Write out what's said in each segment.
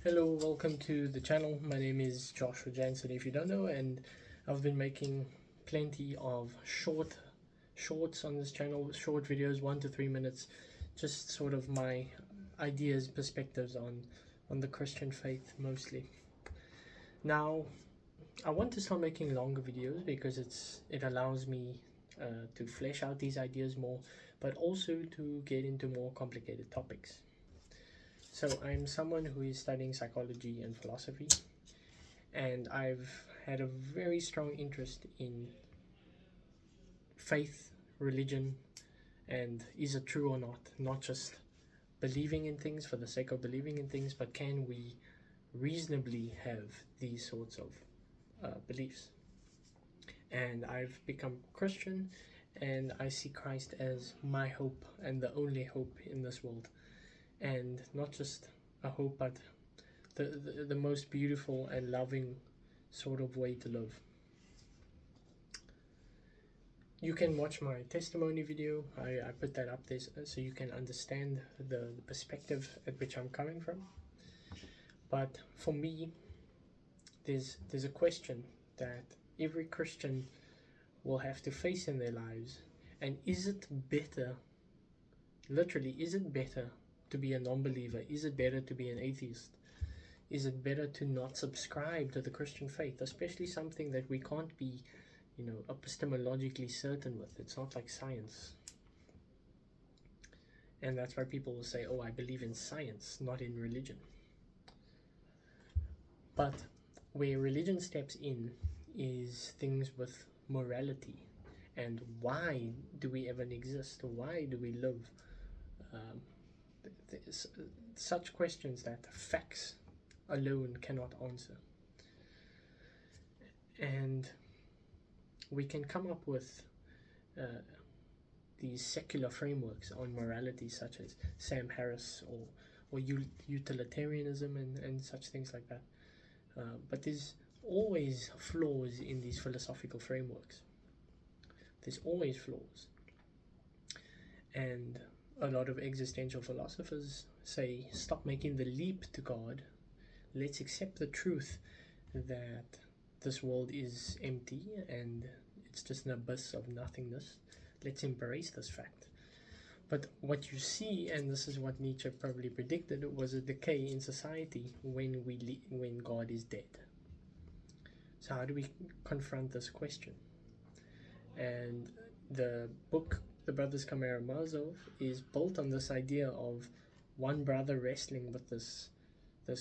Hello, welcome to the channel. My name is Joshua Jansen, if you don't know, and I've been making plenty of shorts on this channel, short videos, 1 to 3 minutes, just sort of my ideas, perspectives on the Christian faith mostly. Now, I want to start making longer videos because it allows me to flesh out these ideas more, but also to get into more complicated topics. So I'm someone who is studying psychology and philosophy, and I've had a very strong interest in faith, religion, and is it true or not? Not just believing in things for the sake of believing in things, but can we reasonably have these sorts of beliefs? And I've become Christian, and I see Christ as my hope and the only hope in this world. And not just a hope, but the most beautiful and loving sort of way to live. You can watch my testimony video. I put that up there so you can understand the perspective at which I'm coming from. But for me, there's a question that every Christian will have to face in their lives. And is it better, literally, is it better to be a non-believer? Is it better to be an atheist? Is it better to not subscribe to the Christian faith, especially something that we can't be, epistemologically certain with? It's not like science. And that's why people will say, oh, I believe in science, not in religion. But where religion steps in is things with morality. And why do we even exist? Why do we live? Such questions that facts alone cannot answer. And we can come up with these secular frameworks on morality, such as Sam Harris or utilitarianism and such things like that. But there's always flaws in these philosophical frameworks. There's always flaws. And a lot of existential philosophers say, stop making the leap to God. Let's accept the truth that this world is empty and it's just an abyss of nothingness. Let's embrace this fact. But what you see, and this is what Nietzsche probably predicted, was a decay in society when God is dead. So how do we confront this question? And the book, The Brothers Karamazov, is built on this idea of one brother wrestling with this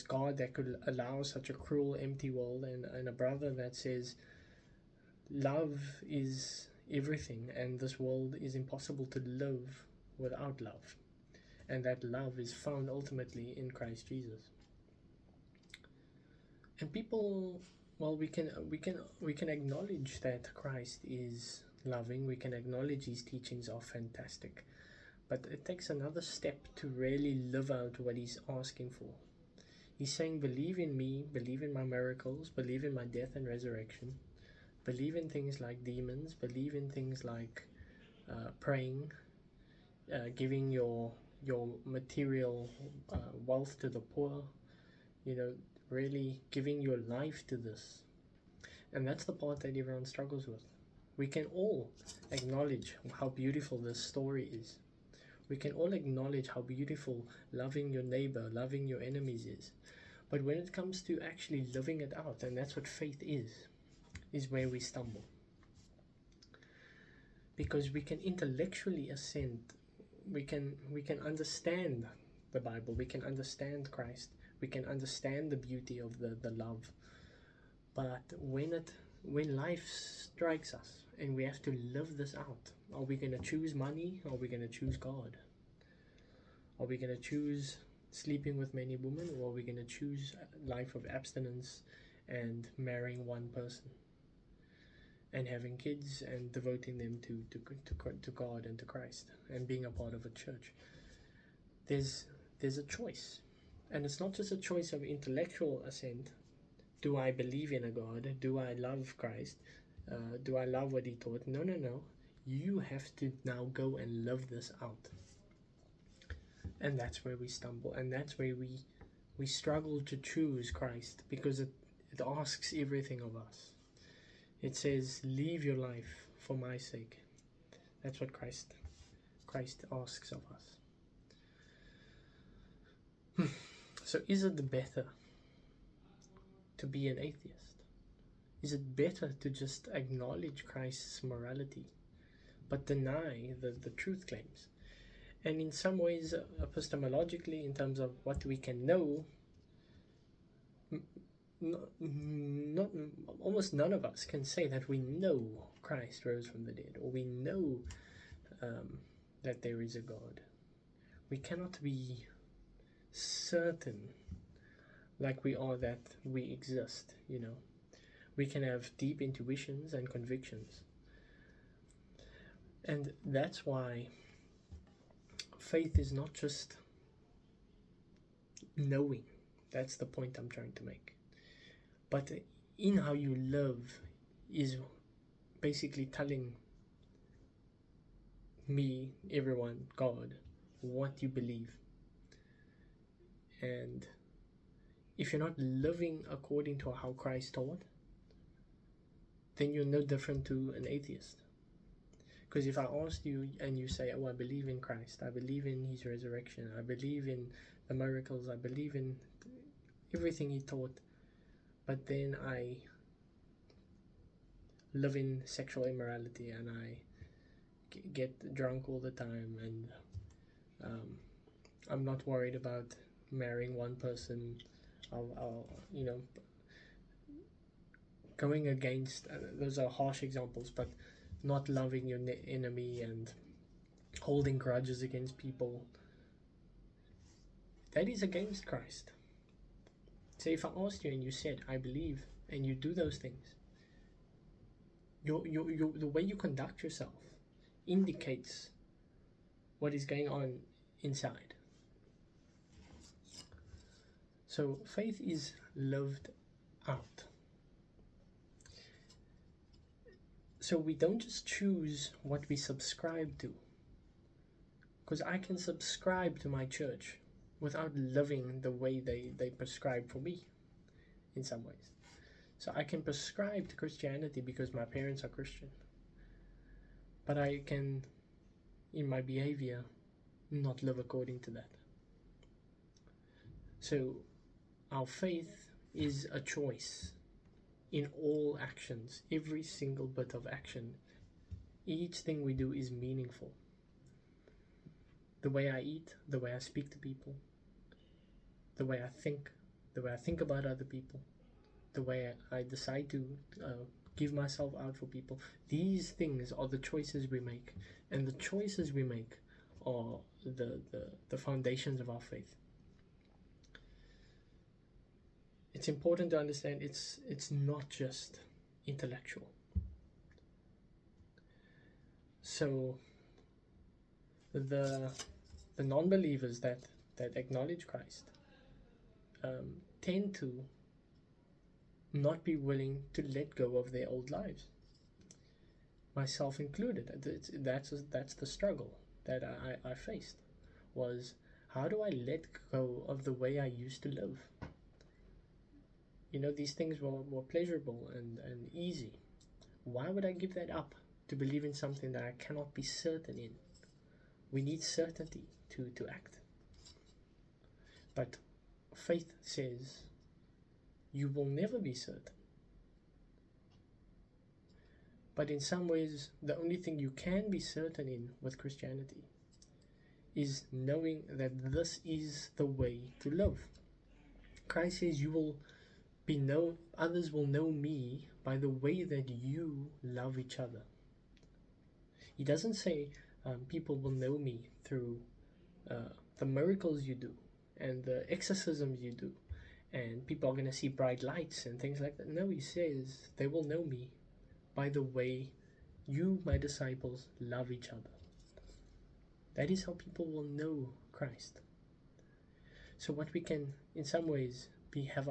God that could allow such a cruel, empty world, and a brother that says love is everything and this world is impossible to live without love, and that love is found ultimately in Christ Jesus. And people, well, we can acknowledge that Christ is loving. We can acknowledge his teachings are fantastic, but it takes another step to really live out what he's asking for. He's saying, believe in me, believe in my miracles, believe in my death and resurrection, believe in things like demons, believe in things like praying, giving your material wealth to the poor, really giving your life to this. And that's the part that everyone struggles with. We can all acknowledge how beautiful this story is. We can all acknowledge how beautiful loving your neighbor, loving your enemies is. But when it comes to actually living it out, and that's what faith is where we stumble. Because we can intellectually assent, we can understand the Bible, we can understand Christ, we can understand the beauty of the love. But when life strikes us and we have to live this out, are we going to choose money, or are we going to choose God? Are we going to choose sleeping with many women, or are we going to choose a life of abstinence and marrying one person and having kids and devoting them to God and to Christ and being a part of a church? There's a choice, and it's not just a choice of intellectual assent. Do I believe in a God? Do I love Christ? Do I love what he taught? No. You have to now go and live this out. And that's where we stumble, and that's where we we struggle to choose Christ because it asks everything of us. It says, leave your life for my sake. That's what Christ asks of us. So is it better to be an atheist? Is it better to just acknowledge Christ's morality but deny the truth claims? And in some ways, epistemologically, in terms of what we can know, not almost none of us can say that we know Christ rose from the dead, or we know that there is a God. We cannot be certain like we are that we exist, you know. We can have deep intuitions and convictions. And that's why faith is not just knowing. That's the point I'm trying to make. But in how you live is basically telling me, everyone, God, what you believe. And if you're not living according to how Christ taught, then you're no different to an atheist. Because if I asked you and you say, oh, I believe in Christ, I believe in his resurrection, I believe in the miracles, I believe in everything he taught, but then I live in sexual immorality and I get drunk all the time, and I'm not worried about marrying one person, I'll you know, going against, those are harsh examples, but not loving your enemy and holding grudges against people, that is against Christ. So if I asked you and you said, I believe, and you do those things, the way you conduct yourself indicates what is going on inside. So faith is lived out. So we don't just choose what we subscribe to. Because I can subscribe to my church without living the way they prescribe for me in some ways. So I can prescribe to Christianity because my parents are Christian. But I can, in my behavior, not live according to that. So our faith is a choice in all actions, every single bit of action. Each thing we do is meaningful. The way I eat, the way I speak to people, the way I think about other people, the way I decide to give myself out for people. These things are the choices we make, and the choices we make are the foundations of our faith. It's important to understand it's not just intellectual. So the non-believers that acknowledge Christ tend to not be willing to let go of their old lives, myself included. That's the struggle that I faced, was how do I let go of the way I used to live? You know, these things were pleasurable and easy. Why would I give that up to believe in something that I cannot be certain in? We need certainty to act. But faith says you will never be certain. But in some ways, the only thing you can be certain in with Christianity is knowing that this is the way to live. Christ says you will be known, others will know me by the way that you love each other. He doesn't say people will know me through the miracles you do and the exorcisms you do, and people are going to see bright lights and things like that. No, he says they will know me by the way you, my disciples, love each other. That is how people will know Christ. So what we can, in some ways, have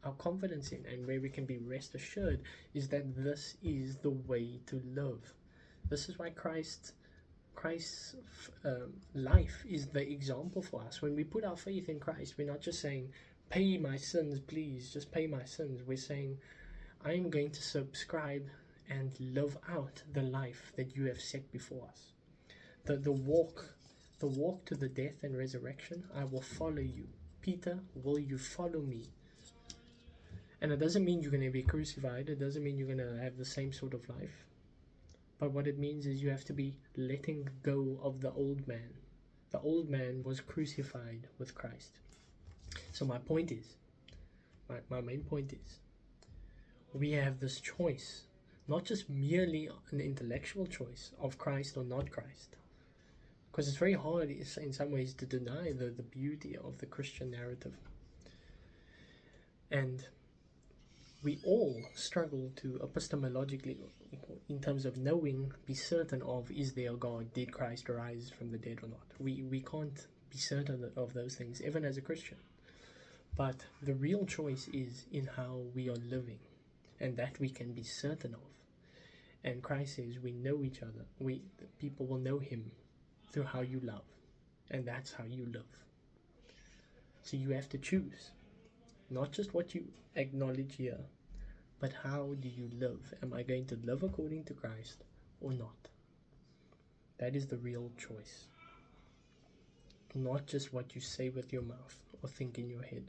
our confidence in, and where we can be rest assured, is that this is the way to live. This is why Christ Christ's life is the example for us. When we put our faith in Christ, we're not just saying, pay my sins, please, just pay my sins. We're saying, I am going to subscribe and live out the life that you have set before us. The walk to the death and resurrection, I will follow you. Peter, will you follow me? And it doesn't mean you're going to be crucified. It doesn't mean you're going to have the same sort of life. But what it means is you have to be letting go of the old man. The old man was crucified with Christ. So my point is, my main point is, we have this choice, not just merely an intellectual choice of Christ or not Christ. Because it's very hard in some ways to deny the beauty of the Christian narrative. And we all struggle to epistemologically, in terms of knowing, be certain of, is there a God? Did Christ rise from the dead or not? We can't be certain of those things, even as a Christian. But the real choice is in how we are living, and that we can be certain of. And Christ says we know each other. People will know him through how you love, and that's how you live. So you have to choose, not just what you acknowledge here, but how do you live? Am I going to live according to Christ or not? That is the real choice, not just what you say with your mouth or think in your head.